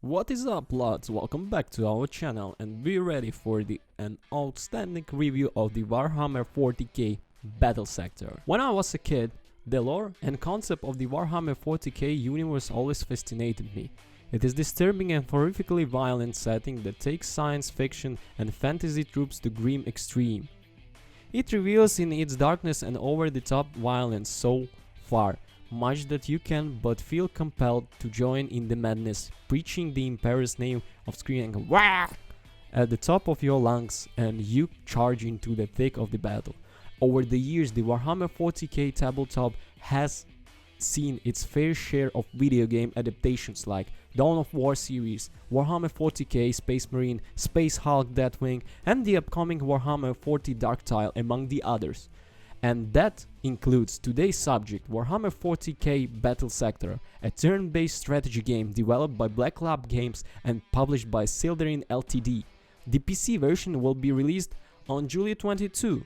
What is up, lads? Welcome back to our channel and be ready for an outstanding review of the Warhammer 40k battle sector. When I was a kid, the lore and concept of the Warhammer 40k universe always fascinated me. It is disturbing and horrifically violent setting that takes science fiction and fantasy tropes to grim extreme. It reveals in its darkness and over-the-top violence so far much that you can but feel compelled to join in the madness, preaching the Emperor's name of screaming "Wah!" at the top of your lungs, and you charge into the thick of the battle. Over the years, the Warhammer 40k tabletop has seen its fair share of video game adaptations like Dawn of War series, Warhammer 40k Space Marine, Space Hulk Deathwing, and the upcoming Warhammer 40 Darktile, among the others. And that includes today's subject, Warhammer 40k Battle Sector, a turn-based strategy game developed by Black Lab Games and published by Sildarin Ltd. The PC version will be released on July 22.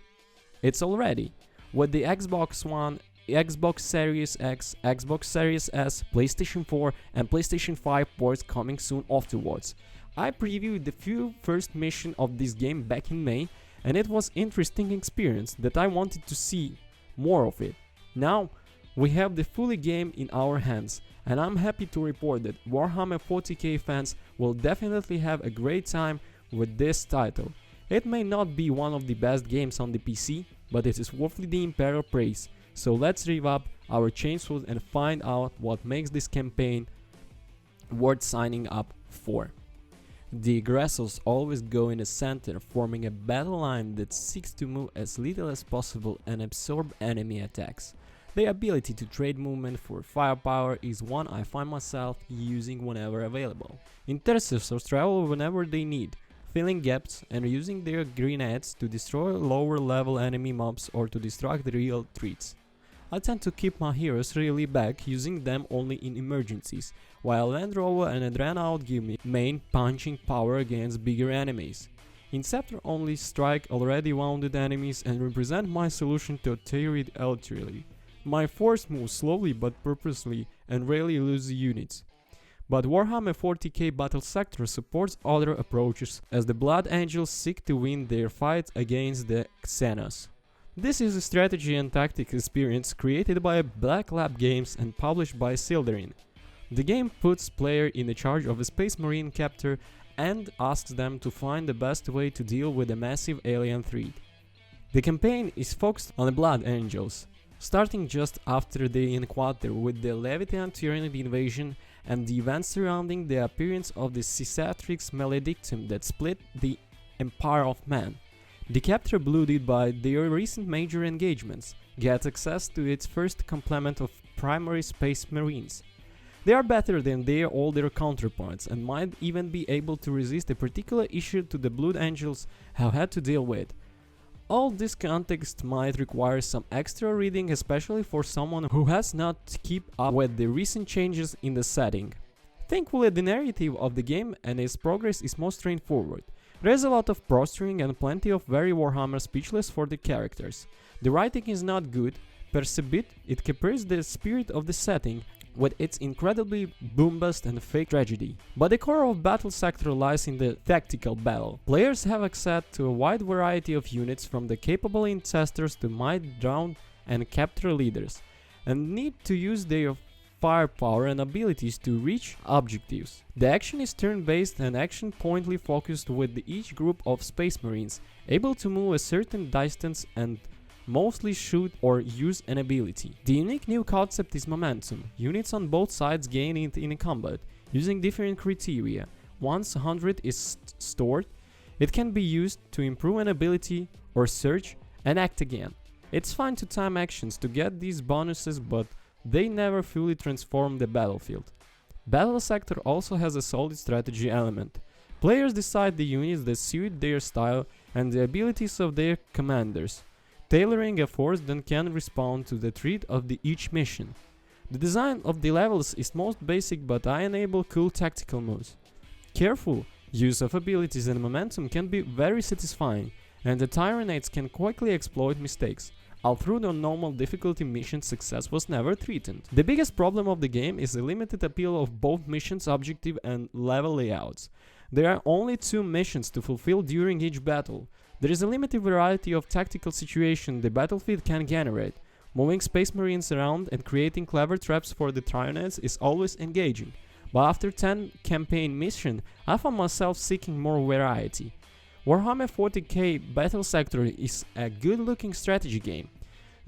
It's already, with the Xbox One, Xbox Series X, Xbox Series S, PlayStation 4 and PlayStation 5 ports coming soon afterwards. I previewed the first mission of this game back in May, and it was interesting experience that I wanted to see more of it. Now we have the fully game in our hands, and I'm happy to report that Warhammer 40k fans will definitely have a great time with this title. It may not be one of the best games on the PC, but it is worthy the Emperor praise. So let's rev up our chainsaws and find out what makes this campaign worth signing up for. The aggressors always go in the center, forming a battle line that seeks to move as little as possible and absorb enemy attacks. The ability to trade movement for firepower is one I find myself using whenever available. Intercessors travel whenever they need, filling gaps and using their grenades to destroy lower level enemy mobs or to distract real threats. I tend to keep my heroes really back, using them only in emergencies, while Land Rover and Adrenaut give me main punching power against bigger enemies. Inceptor only strike already wounded enemies and represent my solution to tear it artillery. My force moves slowly but purposely and rarely lose units. But Warhammer 40k Battle Sector supports other approaches, as the Blood Angels seek to win their fight against the Xenos. This is a strategy and tactics experience created by Black Lab Games and published by Sildarin. The game puts player in the charge of a Space Marine captor and asks them to find the best way to deal with a massive alien threat. The campaign is focused on the Blood Angels, starting just after the encounter with the Leviathan Tyranid invasion and the events surrounding the appearance of the Cicatrix Maledictum that split the Empire of Man. The captor, blooded by their recent major engagements, gets access to its first complement of primary Space Marines. They are better than their older counterparts and might even be able to resist a particular issue to the Blood Angels have had to deal with. All this context might require some extra reading, especially for someone who has not kept up with the recent changes in the setting. Thankfully, the narrative of the game and its progress is most straightforward. There is a lot of posturing and plenty of very Warhammer speechless for the characters. The writing is not good, per se bit it captures the spirit of the setting with its incredibly boom-bust and fake tragedy. But the core of Battle Sector lies in the tactical battle. Players have access to a wide variety of units, from the capable ancestors to might drown and capture leaders, and need to use their firepower and abilities to reach objectives. The action is turn-based and action pointly focused, with each group of Space Marines able to move a certain distance and mostly shoot or use an ability. The unique new concept is momentum. Units on both sides gain it in combat, using different criteria. Once 100 is stored, it can be used to improve an ability or search and act again. It's fine to time actions to get these bonuses, but they never fully transform the battlefield. Battle Sector also has a solid strategy element. Players decide the units that suit their style and the abilities of their commanders, tailoring a force that can respond to the threat of each mission. The design of the levels is most basic, but I enable cool tactical moves. Careful use of abilities and momentum can be very satisfying, and the Tyranids can quickly exploit mistakes. although the normal difficulty mission success was never threatened. The biggest problem of the game is the limited appeal of both missions objective and level layouts. There are only 2 missions to fulfill during each battle. There is a limited variety of tactical situations the battlefield can generate. Moving Space Marines around and creating clever traps for the Tyranids is always engaging, but after 10 campaign missions, I found myself seeking more variety. Warhammer 40k Battle Sector is a good-looking strategy game.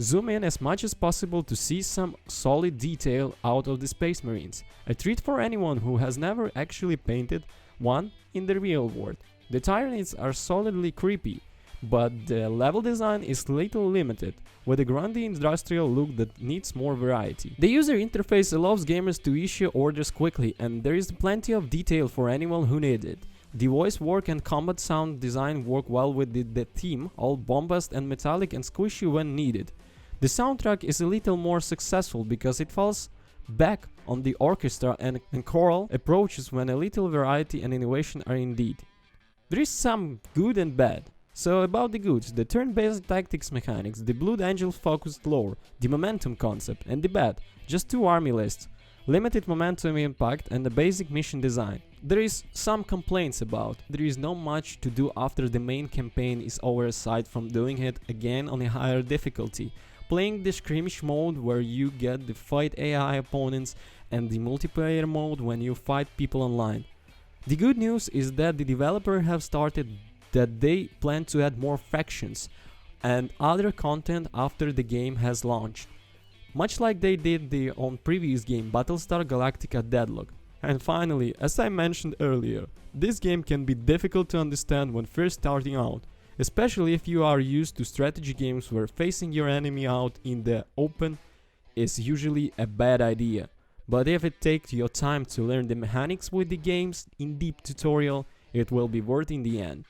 Zoom in as much as possible to see some solid detail out of the Space Marines, a treat for anyone who has never actually painted one in the real world. The Tyranids are solidly creepy, but the level design is little limited, with a grungy industrial look that needs more variety. The user interface allows gamers to issue orders quickly, and there is plenty of detail for anyone who needs it. The voice work and combat sound design work well with the theme, all bombast and metallic and squishy when needed. The soundtrack is a little more successful because it falls back on the orchestra and choral approaches when a little variety and innovation are indeed. There is some good and bad. So about the goods, the turn-based tactics mechanics, the Blood Angel focused lore, the momentum concept, and the bad, just 2 army lists, limited momentum impact and the basic mission design. There is some complaints about. There is not much to do after the main campaign is over aside from doing it again on a higher difficulty. Playing the skirmish mode where you get the fight AI opponents and the multiplayer mode when you fight people online. The good news is that the developer have started that they plan to add more factions and other content after the game has launched, much like they did on previous game Battlestar Galactica Deadlock. And finally, as I mentioned earlier, this game can be difficult to understand when first starting out, especially if you are used to strategy games where facing your enemy out in the open is usually a bad idea. But if it takes your time to learn the mechanics with the game's in-depth tutorial, it will be worth in the end.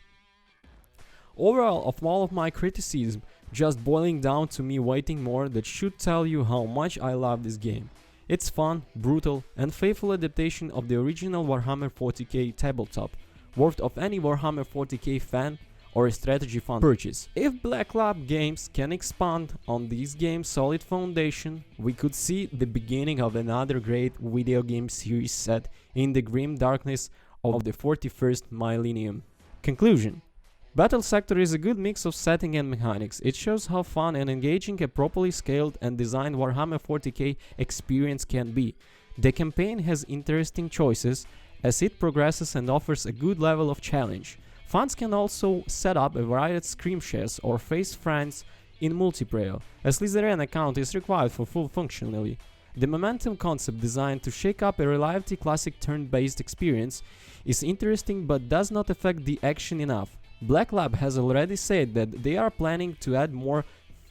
Overall, of all of my criticism, just boiling down to me waiting more, that should tell you how much I love this game. It's fun, brutal, and faithful adaptation of the original Warhammer 40k tabletop, worth of any Warhammer 40k fan or a strategy fan purchase. If Black Lab Games can expand on this game's solid foundation, we could see the beginning of another great video game series set in the grim darkness of the 41st millennium. Conclusion: Battle Sector is a good mix of setting and mechanics. It shows how fun and engaging a properly scaled and designed Warhammer 40k experience can be. The campaign has interesting choices as it progresses and offers a good level of challenge. Fans can also set up a variety of skirmishes or face friends in multiplayer, as least an account is required for full functionality. The momentum concept, designed to shake up a relatively classic turn-based experience, is interesting but does not affect the action enough. Black Lab has already said that they are planning to add more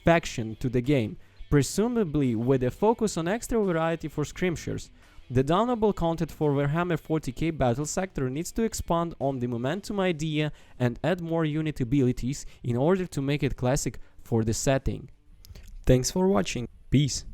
faction to the game, presumably with a focus on extra variety for skirmishers. The downloadable content for Warhammer 40k Battle Sector needs to expand on the momentum idea and add more unit abilities in order to make it classic for the setting. Thanks for watching. Peace.